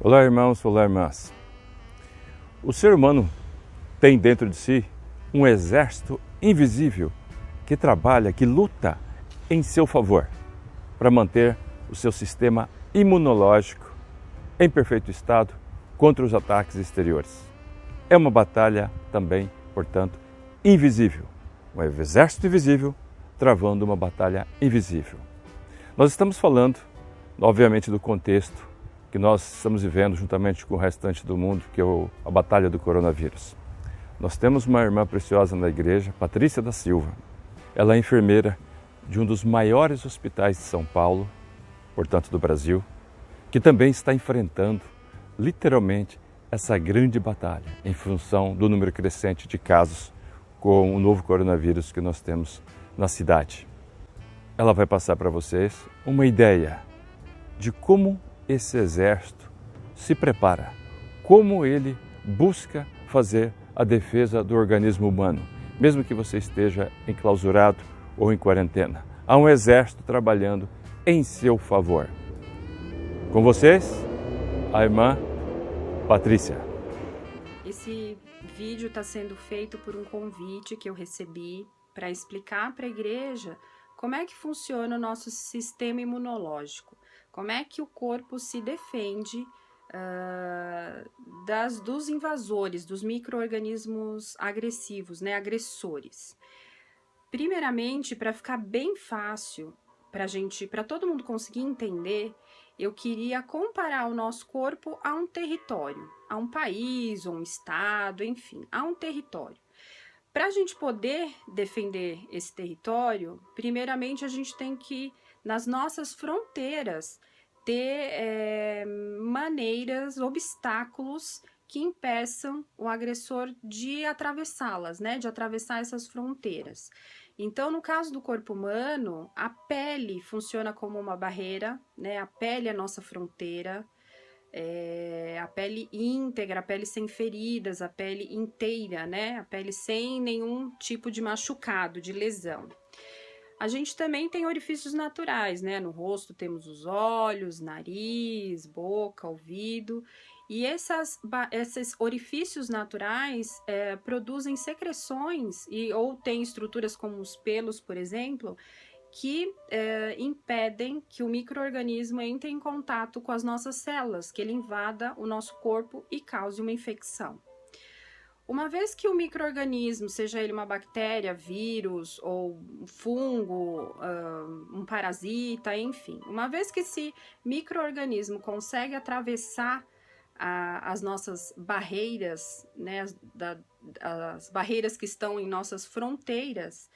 Olá, irmãos, olá, irmãs. O ser humano tem dentro de si um exército invisível que trabalha, que luta em seu favor para manter o seu sistema imunológico em perfeito estado contra os ataques exteriores. É uma batalha também, portanto, invisível. Um exército invisível travando uma batalha invisível. Nós estamos falando, obviamente, do contexto que nós estamos vivendo juntamente com o restante do mundo, que é a batalha do coronavírus. Nós temos uma irmã preciosa na igreja, Patrícia da Silva. Ela é enfermeira de um dos maiores hospitais de São Paulo, portanto do Brasil, que também está enfrentando, literalmente, essa grande batalha em função do número crescente de casos com o novo coronavírus que nós temos na cidade. Ela vai passar para vocês uma ideia de como esse exército se prepara, como ele busca fazer a defesa do organismo humano, mesmo que você esteja enclausurado ou em quarentena. Há um exército trabalhando em seu favor. Com vocês, a irmã Patrícia. Esse vídeo está sendo feito por um convite que eu recebi para explicar para a igreja como é que funciona o nosso sistema imunológico, como é que o corpo se defende dos invasores, dos micro-organismos agressivos, né, agressores. Primeiramente, para ficar bem fácil para todo mundo conseguir entender, eu queria comparar o nosso corpo a um território, a um país, ou um estado, enfim, a um território. Para a gente poder defender esse território, primeiramente a gente tem que, nas nossas fronteiras, ter maneiras, obstáculos que impeçam o agressor de atravessá-las, né? De atravessar essas fronteiras. Então, no caso do corpo humano, a pele funciona como uma barreira, né? A pele é a nossa fronteira. A pele íntegra, a pele sem feridas, a pele inteira, né? A pele sem nenhum tipo de machucado, de lesão. A gente também tem orifícios naturais, né? No rosto temos os olhos, nariz, boca, ouvido. E esses orifícios naturais produzem secreções ou têm estruturas como os pelos, por exemplo, que impedem que o micro-organismo entre em contato com as nossas células, que ele invada o nosso corpo e cause uma infecção. Uma vez que o micro-organismo, seja ele uma bactéria, vírus ou um fungo, um parasita, enfim, uma vez que esse micro-organismo consegue atravessar as nossas barreiras, né, as barreiras que estão em nossas fronteiras,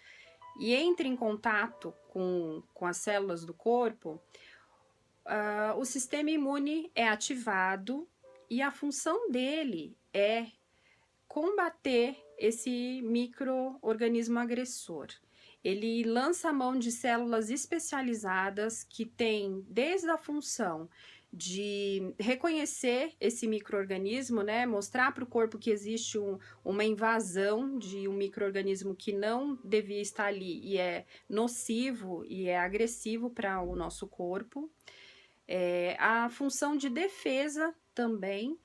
e entra em contato com as células do corpo, o sistema imune é ativado e a função dele é combater esse micro-organismo agressor. Ele lança a mão de células especializadas que têm desde a função de reconhecer esse micro-organismo, né? Mostrar para o corpo que existe uma invasão de um micro-organismo que não devia estar ali e é nocivo e é agressivo para o nosso corpo. A função de defesa também.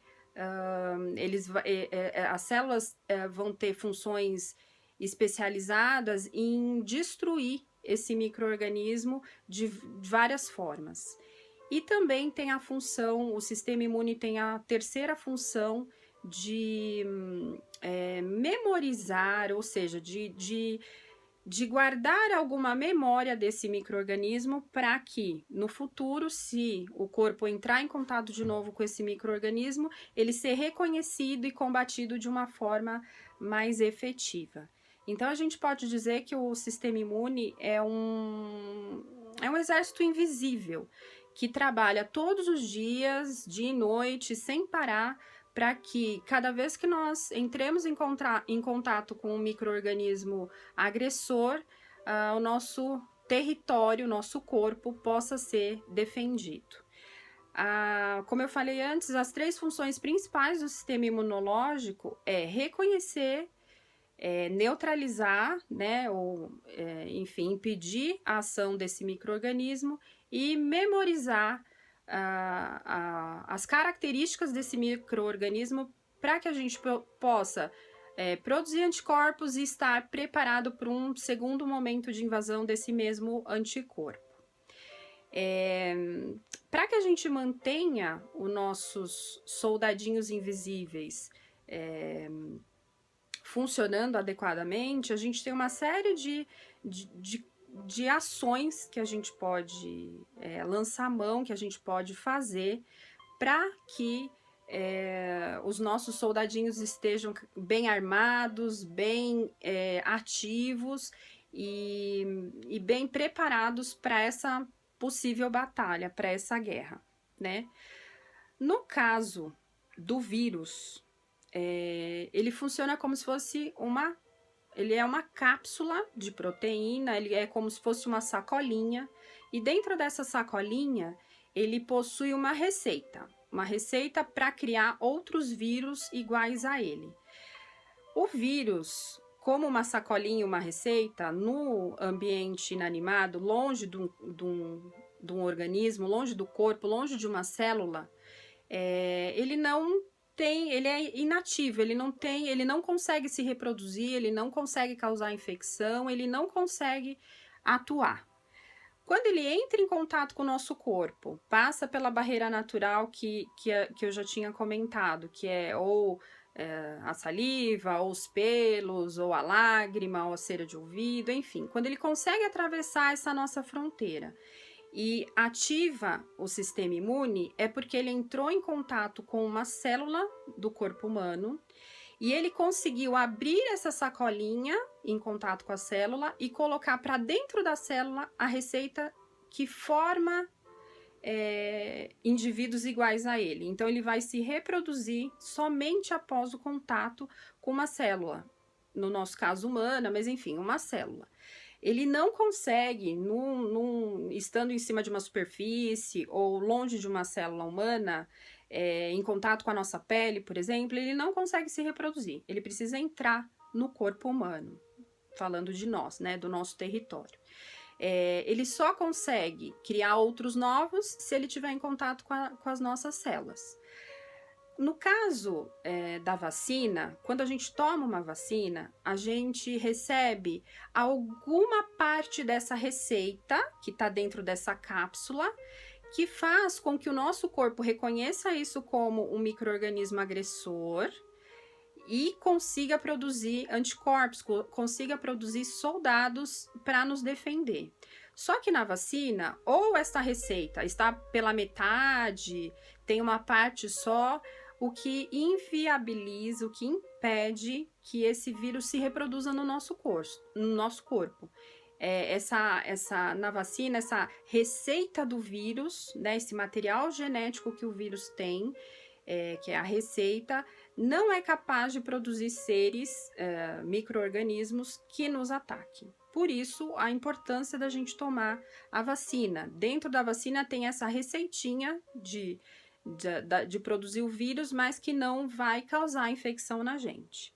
As células vão ter funções especializadas em destruir esse micro-organismo de várias formas. E também tem a função, o sistema imune tem a terceira função de memorizar, ou seja, de guardar alguma memória desse micro-organismo para que, no futuro, se o corpo entrar em contato de novo com esse micro-organismo, ele ser reconhecido e combatido de uma forma mais efetiva. Então, a gente pode dizer que o sistema imune é um exército invisível, que trabalha todos os dias, dia e noite, sem parar, para que cada vez que nós entremos em contato com um micro-organismo agressor, o nosso território, o nosso corpo possa ser defendido. Como eu falei antes, as três funções principais do sistema imunológico é reconhecer, neutralizar, né, ou enfim, impedir a ação desse micro-organismo e memorizar as características desse micro-organismo para que a gente possa produzir anticorpos e estar preparado para um segundo momento de invasão desse mesmo anticorpo. Para que a gente mantenha os nossos soldadinhos invisíveis funcionando adequadamente, a gente tem uma série de ações que a gente pode lançar mão, que a gente pode fazer para que os nossos soldadinhos estejam bem armados, bem ativos e bem preparados para essa possível batalha, para essa guerra, né? No caso do vírus, ele funciona como se fosse ele é uma cápsula de proteína, ele é como se fosse uma sacolinha, e dentro dessa sacolinha ele possui uma receita para criar outros vírus iguais a ele. O vírus, como uma sacolinha e uma receita, no ambiente inanimado, longe de um organismo, longe do corpo, longe de uma célula, ele é inativo, ele não consegue se reproduzir, ele não consegue causar infecção, ele não consegue atuar. Quando ele entra em contato com o nosso corpo, passa pela barreira natural que eu já tinha comentado, que é ou a saliva, ou os pelos, ou a lágrima, ou a cera de ouvido, enfim. Quando ele consegue atravessar essa nossa fronteira e ativa o sistema imune, é porque ele entrou em contato com uma célula do corpo humano e ele conseguiu abrir essa sacolinha em contato com a célula e colocar para dentro da célula a receita que forma indivíduos iguais a ele. Então, ele vai se reproduzir somente após o contato com uma célula, no nosso caso humana, mas enfim, uma célula. Ele não consegue, estando em cima de uma superfície ou longe de uma célula humana, em contato com a nossa pele, por exemplo, ele não consegue se reproduzir. Ele precisa entrar no corpo humano, falando de nós, né, do nosso território. Ele só consegue criar outros novos se ele estiver em contato com as nossas células. No caso da vacina, quando a gente toma uma vacina, a gente recebe alguma parte dessa receita que está dentro dessa cápsula, que faz com que o nosso corpo reconheça isso como um micro-organismo agressor e consiga produzir anticorpos, consiga produzir soldados para nos defender. Só que na vacina, ou essa receita está pela metade, tem uma parte só, o que inviabiliza, o que impede que esse vírus se reproduza no nosso corpo. Na vacina, essa receita do vírus, né, esse material genético que o vírus tem, que é a receita, não é capaz de produzir seres, micro-organismos que nos ataquem. Por isso, a importância da gente tomar a vacina. Dentro da vacina tem essa receitinha de produzir o vírus, mas que não vai causar infecção na gente.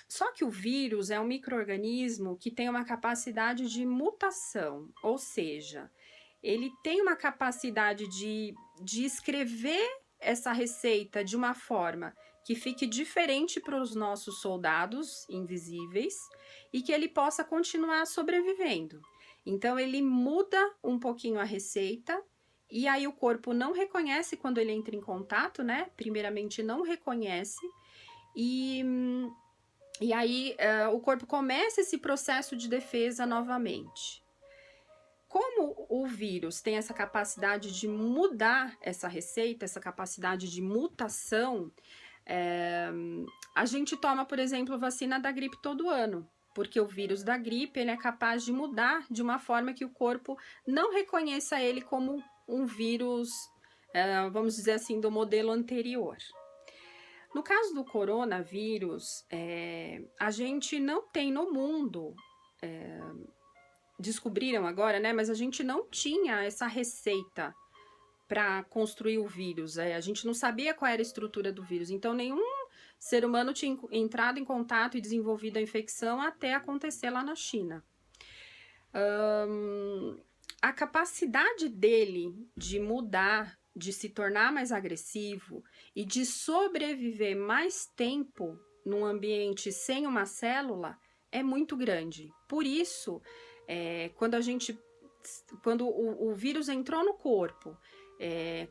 Só que o vírus é um micro-organismo que tem uma capacidade de mutação, ou seja, ele tem uma capacidade de escrever essa receita de uma forma que fique diferente para os nossos soldados invisíveis e que ele possa continuar sobrevivendo. Então, ele muda um pouquinho a receita e aí o corpo não reconhece quando ele entra em contato, né? Primeiramente, não reconhece e aí o corpo começa esse processo de defesa novamente. Como o vírus tem essa capacidade de mudar essa receita, essa capacidade de mutação, a gente toma, por exemplo, vacina da gripe todo ano, porque o vírus da gripe ele é capaz de mudar de uma forma que o corpo não reconheça ele como um vírus, vamos dizer assim, do modelo anterior. No caso do coronavírus, a gente não tem no mundo, descobriram agora, né? Mas a gente não tinha essa receita para construir o vírus. A gente não sabia qual era a estrutura do vírus. Então, nenhum ser humano tinha entrado em contato e desenvolvido a infecção até acontecer lá na China. a capacidade dele de mudar, de se tornar mais agressivo e de sobreviver mais tempo num ambiente sem uma célula é muito grande. Por isso, quando o vírus entrou no corpo,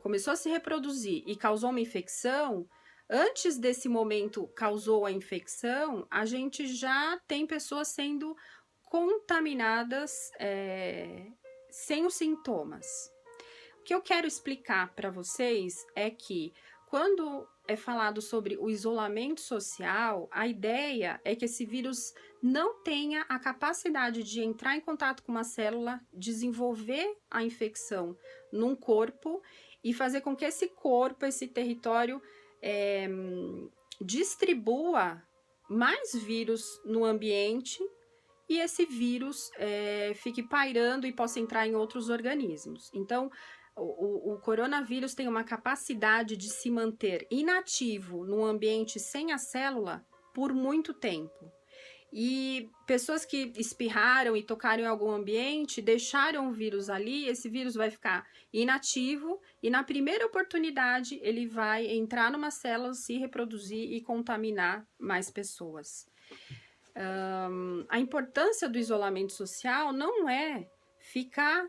começou a se reproduzir e causou uma infecção, antes desse momento causou a infecção, a gente já tem pessoas sendo contaminadas sem os sintomas. O que eu quero explicar para vocês é que quando é falado sobre o isolamento social, a ideia é que esse vírus não tenha a capacidade de entrar em contato com uma célula, desenvolver a infecção num corpo e fazer com que esse corpo, esse território, distribua mais vírus no ambiente e esse vírus fique pairando e possa entrar em outros organismos. Então, o coronavírus tem uma capacidade de se manter inativo num ambiente sem a célula por muito tempo. E pessoas que espirraram e tocaram em algum ambiente, deixaram o vírus ali, esse vírus vai ficar inativo e na primeira oportunidade ele vai entrar numa célula, se reproduzir e contaminar mais pessoas. A importância do isolamento social não é ficar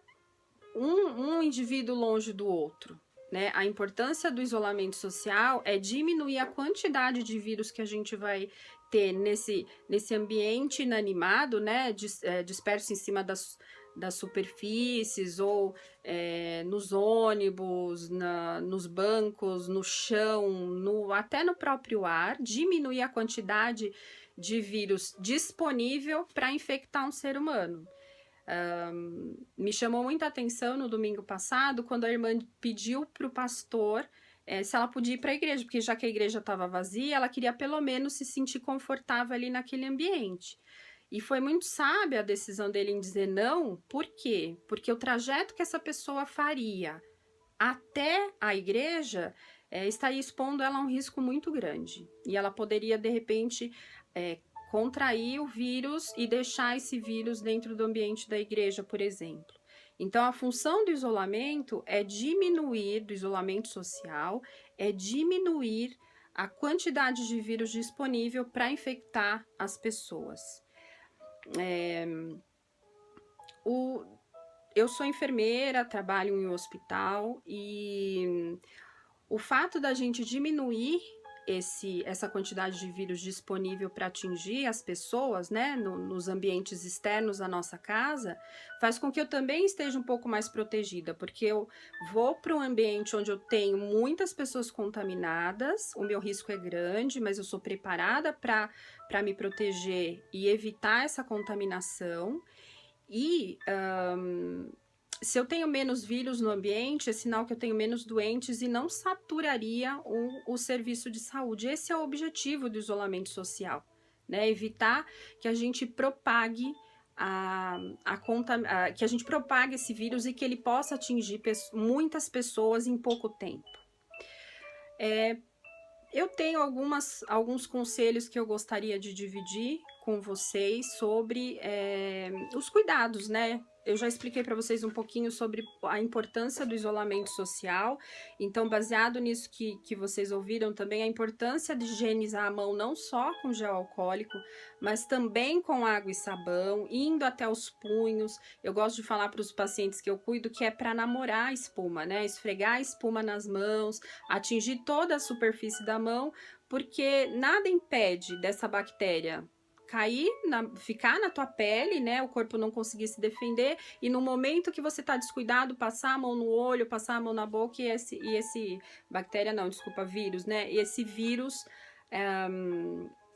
um indivíduo longe do outro, né? A importância do isolamento social é diminuir a quantidade de vírus que a gente vai ter nesse ambiente inanimado, né? Disperso em cima das superfícies ou nos ônibus, nos bancos, no chão, até no próprio ar, diminuir a quantidade de vírus disponível para infectar um ser humano. Me chamou muita atenção no domingo passado, quando a irmã pediu para o pastor se ela podia ir para a igreja, porque já que a igreja estava vazia, ela queria pelo menos se sentir confortável ali naquele ambiente. E foi muito sábia a decisão dele em dizer não. Por quê? Porque o trajeto que essa pessoa faria até a igreja estaria expondo ela a um risco muito grande. E ela poderia, de repente, contrair o vírus e deixar esse vírus dentro do ambiente da igreja, por exemplo. Então, a função do isolamento do isolamento social, é diminuir a quantidade de vírus disponível para infectar as pessoas. Eu sou enfermeira, trabalho em um hospital e o fato da gente diminuir essa quantidade de vírus disponível para atingir as pessoas, né, nos ambientes externos à nossa casa, faz com que eu também esteja um pouco mais protegida, porque eu vou para um ambiente onde eu tenho muitas pessoas contaminadas, o meu risco é grande, mas eu sou preparada para me proteger e evitar essa contaminação. E se eu tenho menos vírus no ambiente, é sinal que eu tenho menos doentes e não saturaria o serviço de saúde. Esse é o objetivo do isolamento social, né? Evitar que a gente propague que a gente propague esse vírus e que ele possa atingir muitas pessoas em pouco tempo. Eu tenho alguns conselhos que eu gostaria de dividir com vocês sobre os cuidados, né? Eu já expliquei para vocês um pouquinho sobre a importância do isolamento social. Então, baseado nisso que vocês ouviram também, a importância de higienizar a mão não só com gel alcoólico, mas também com água e sabão, indo até os punhos. Eu gosto de falar para os pacientes que eu cuido que é para namorar a espuma, né? Esfregar a espuma nas mãos, atingir toda a superfície da mão, porque nada impede dessa bactéria ficar na tua pele, né? O corpo não conseguir se defender e no momento que você tá descuidado, passar a mão no olho, passar a mão na boca e esse vírus, né? E esse vírus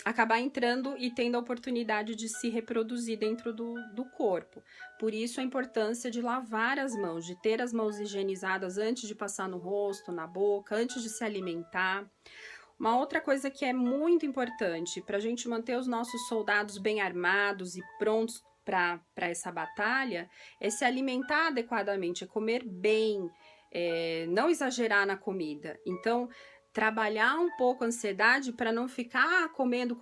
acabar entrando e tendo a oportunidade de se reproduzir dentro do corpo. Por isso a importância de lavar as mãos, de ter as mãos higienizadas antes de passar no rosto, na boca, antes de se alimentar. Uma outra coisa que é muito importante para a gente manter os nossos soldados bem armados e prontos para essa batalha é se alimentar adequadamente, é comer bem, não exagerar na comida. Então, trabalhar um pouco a ansiedade para não ficar comendo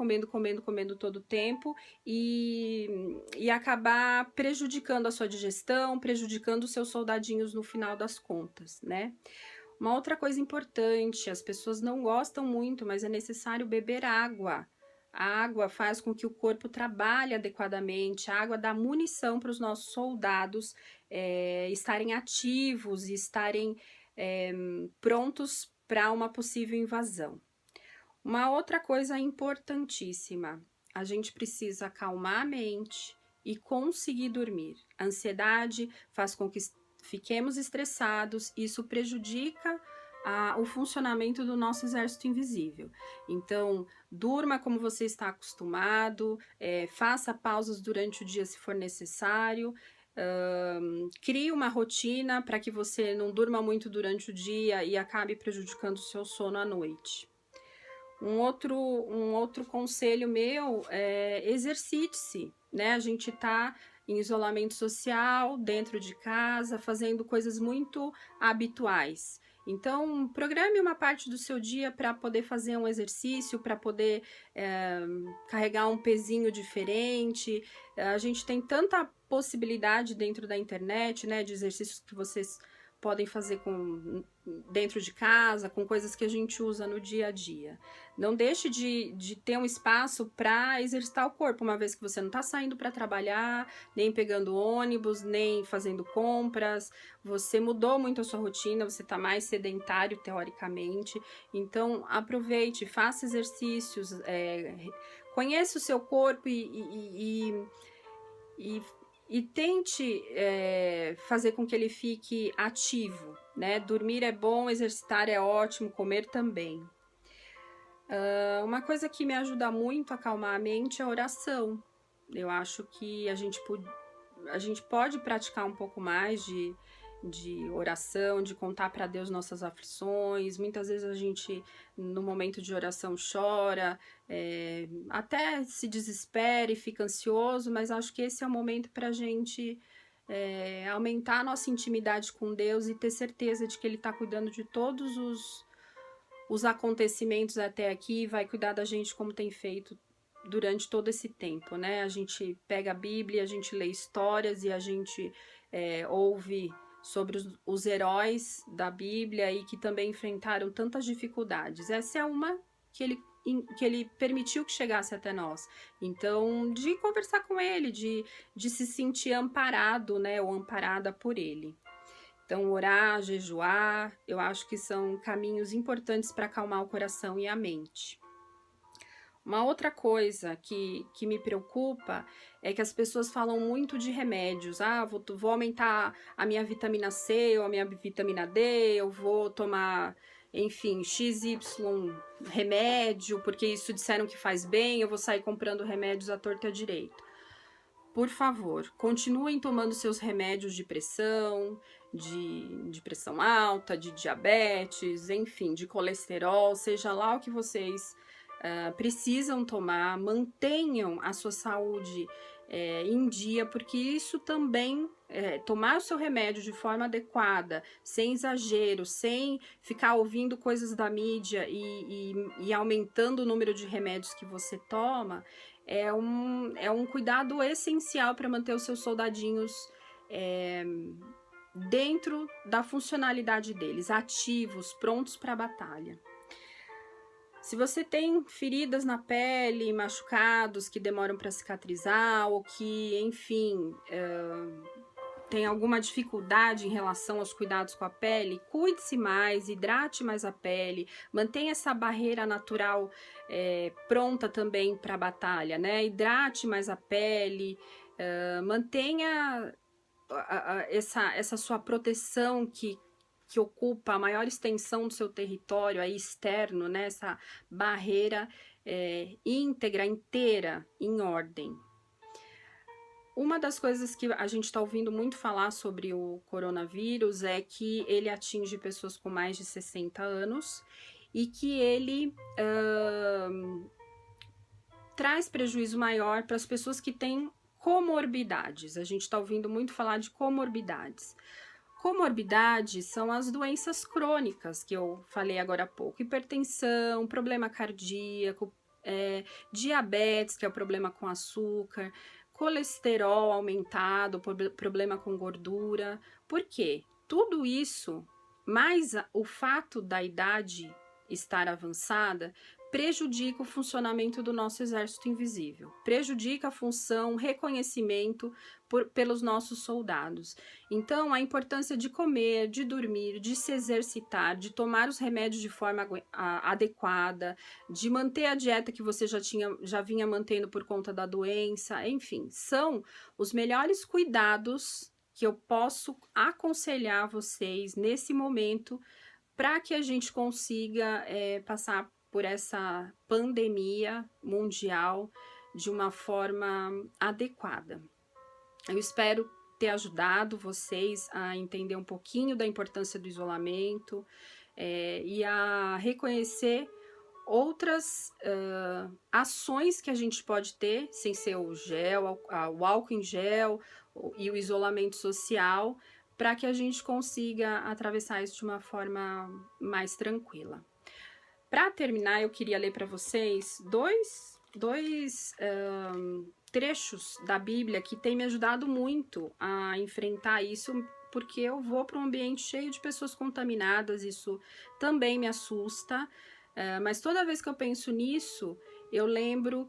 todo o tempo e acabar prejudicando a sua digestão, prejudicando os seus soldadinhos no final das contas, né? Uma outra coisa importante, as pessoas não gostam muito, mas é necessário beber água. A água faz com que o corpo trabalhe adequadamente, a água dá munição para os nossos soldados estarem ativos e estarem prontos para uma possível invasão. Uma outra coisa importantíssima, a gente precisa acalmar a mente e conseguir dormir. A ansiedade faz com que fiquemos estressados, isso prejudica o funcionamento do nosso exército invisível. Então, durma como você está acostumado, faça pausas durante o dia se for necessário, crie uma rotina para que você não durma muito durante o dia e acabe prejudicando o seu sono à noite. Um outro conselho meu é exercite-se, né? A gente está em isolamento social, dentro de casa, fazendo coisas muito habituais. Então, programe uma parte do seu dia para poder fazer um exercício, para poder carregar um pezinho diferente. A gente tem tanta possibilidade dentro da internet, né, de exercícios que vocês podem fazer dentro de casa, com coisas que a gente usa no dia a dia. Não deixe de ter um espaço para exercitar o corpo, uma vez que você não está saindo para trabalhar, nem pegando ônibus, nem fazendo compras, você mudou muito a sua rotina, você está mais sedentário, teoricamente. Então, aproveite, faça exercícios, conheça o seu corpo e tente fazer com que ele fique ativo, né? Dormir é bom, exercitar é ótimo, comer também. Uma coisa que me ajuda muito a acalmar a mente é a oração. Eu acho que a gente pode praticar um pouco mais de oração, de contar para Deus nossas aflições. Muitas vezes a gente, no momento de oração, chora, até se desespera e fica ansioso, mas acho que esse é o momento para a gente aumentar a nossa intimidade com Deus e ter certeza de que Ele está cuidando de todos os acontecimentos até aqui e vai cuidar da gente como tem feito durante todo esse tempo, né? A gente pega a Bíblia, a gente lê histórias e a gente ouve sobre os heróis da Bíblia e que também enfrentaram tantas dificuldades. Essa é uma que ele permitiu que chegasse até nós. Então, de conversar com ele, de se sentir amparado, né, ou amparada por ele. Então, orar, jejuar, eu acho que são caminhos importantes para acalmar o coração e a mente. Uma outra coisa que me preocupa é que as pessoas falam muito de remédios. Vou aumentar a minha vitamina C ou a minha vitamina D, eu vou tomar, enfim, XY remédio, porque isso disseram que faz bem, eu vou sair comprando remédios à torta e à direita. Por favor, continuem tomando seus remédios de pressão, de pressão alta, de diabetes, enfim, de colesterol, seja lá o que vocês precisam tomar, mantenham a sua saúde em dia, porque isso também, tomar o seu remédio de forma adequada, sem exagero, sem ficar ouvindo coisas da mídia e aumentando o número de remédios que você toma, é um cuidado essencial para manter os seus soldadinhos dentro da funcionalidade deles, ativos, prontos para a batalha. Se você tem feridas na pele, machucados que demoram para cicatrizar ou que, enfim, tem alguma dificuldade em relação aos cuidados com a pele, cuide-se mais, hidrate mais a pele, mantenha essa barreira natural pronta também para a batalha, né? Hidrate mais a pele, mantenha essa sua proteção que ocupa a maior extensão do seu território aí externo, né? Essa barreira íntegra, inteira, em ordem. Uma das coisas que a gente está ouvindo muito falar sobre o coronavírus é que ele atinge pessoas com mais de 60 anos e que ele traz prejuízo maior para as pessoas que têm comorbidades. A gente está ouvindo muito falar de comorbidades. Comorbidade são as doenças crônicas que eu falei agora há pouco, hipertensão, problema cardíaco, diabetes, que é o problema com açúcar, colesterol aumentado, problema com gordura. Por quê? Tudo isso, mais o fato da idade estar avançada, prejudica o funcionamento do nosso exército invisível, prejudica a função, reconhecimento pelos nossos soldados. Então, a importância de comer, de dormir, de se exercitar, de tomar os remédios de forma adequada, de manter a dieta que você já vinha mantendo por conta da doença, enfim, são os melhores cuidados que eu posso aconselhar vocês nesse momento para que a gente consiga passar por essa pandemia mundial de uma forma adequada. Eu espero ter ajudado vocês a entender um pouquinho da importância do isolamento e a reconhecer outras ações que a gente pode ter, sem ser o gel, o álcool em gel e o isolamento social, para que a gente consiga atravessar isso de uma forma mais tranquila. Para terminar, eu queria ler para vocês dois trechos da Bíblia que têm me ajudado muito a enfrentar isso, porque eu vou para um ambiente cheio de pessoas contaminadas, isso também me assusta, mas toda vez que eu penso nisso, eu lembro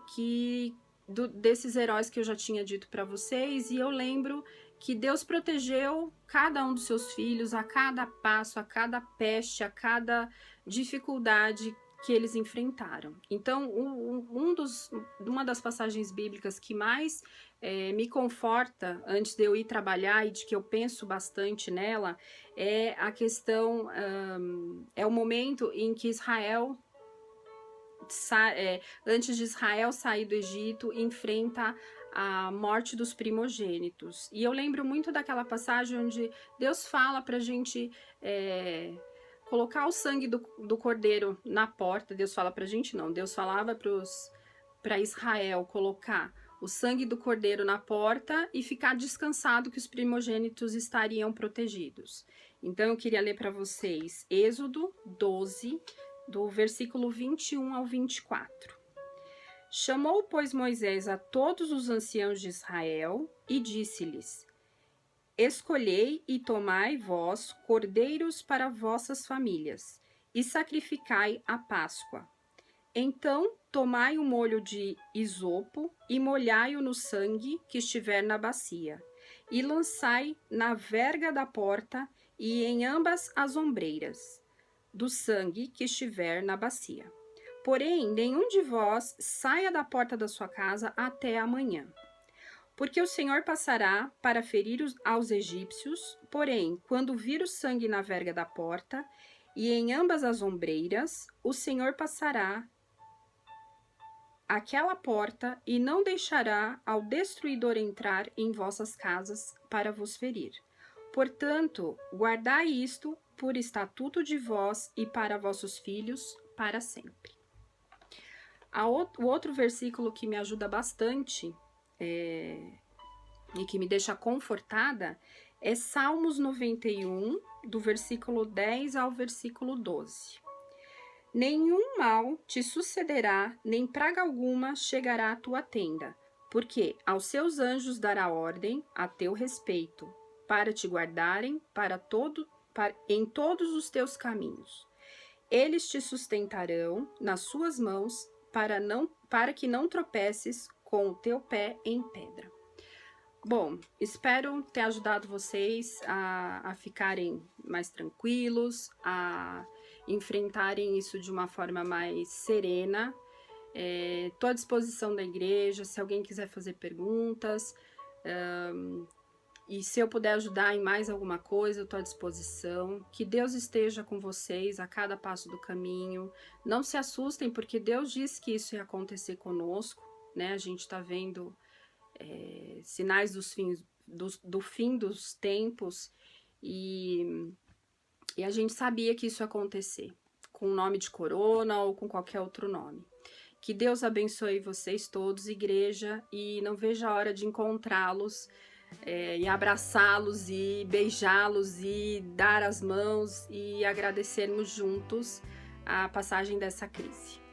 desses heróis que eu já tinha dito para vocês, e eu lembro que Deus protegeu cada um dos seus filhos a cada passo, a cada peste, a cada dificuldade que eles enfrentaram. Então, uma das passagens bíblicas que mais me conforta antes de eu ir trabalhar e de que eu penso bastante nela é a questão, é o momento em que Israel, antes de Israel sair do Egito, enfrenta a morte dos primogênitos. E eu lembro muito daquela passagem onde Deus fala pra gente colocar o sangue do cordeiro na porta. Deus fala pra gente, não. Deus falava para Israel colocar o sangue do cordeiro na porta e ficar descansado que os primogênitos estariam protegidos. Então eu queria ler para vocês Êxodo 12, do versículo 21 ao 24. Chamou, pois, Moisés a todos os anciãos de Israel e disse-lhes: Escolhei e tomai vós cordeiros para vossas famílias, e sacrificai a Páscoa. Então tomai o molho de isopo e molhai-o no sangue que estiver na bacia, e lançai na verga da porta e em ambas as ombreiras do sangue que estiver na bacia. Porém, nenhum de vós saia da porta da sua casa até amanhã. Porque o Senhor passará para ferir aos egípcios, porém, quando vir o sangue na verga da porta e em ambas as ombreiras, o Senhor passará aquela porta e não deixará ao destruidor entrar em vossas casas para vos ferir. Portanto, guardai isto por estatuto de vós e para vossos filhos para sempre. O outro versículo que me ajuda bastante e que me deixa confortada é Salmos 91, do versículo 10 ao versículo 12. Nenhum mal te sucederá, nem praga alguma chegará à tua tenda, porque aos seus anjos dará ordem a teu respeito, para te guardarem em todos os teus caminhos. Eles te sustentarão nas suas mãos, para que não tropeces com o teu pé em pedra. Bom, espero ter ajudado vocês a ficarem mais tranquilos, a enfrentarem isso de uma forma mais serena. Estou à disposição da igreja, se alguém quiser fazer perguntas, e se eu puder ajudar em mais alguma coisa, eu estou à disposição. Que Deus esteja com vocês a cada passo do caminho. Não se assustem, porque Deus disse que isso ia acontecer conosco, né? A gente está vendo sinais do fim dos tempos e a gente sabia que isso ia acontecer, com o nome de corona ou com qualquer outro nome. Que Deus abençoe vocês todos, igreja, e não vejo a hora de encontrá-los em abraçá-los e beijá-los e dar as mãos e agradecermos juntos a passagem dessa crise.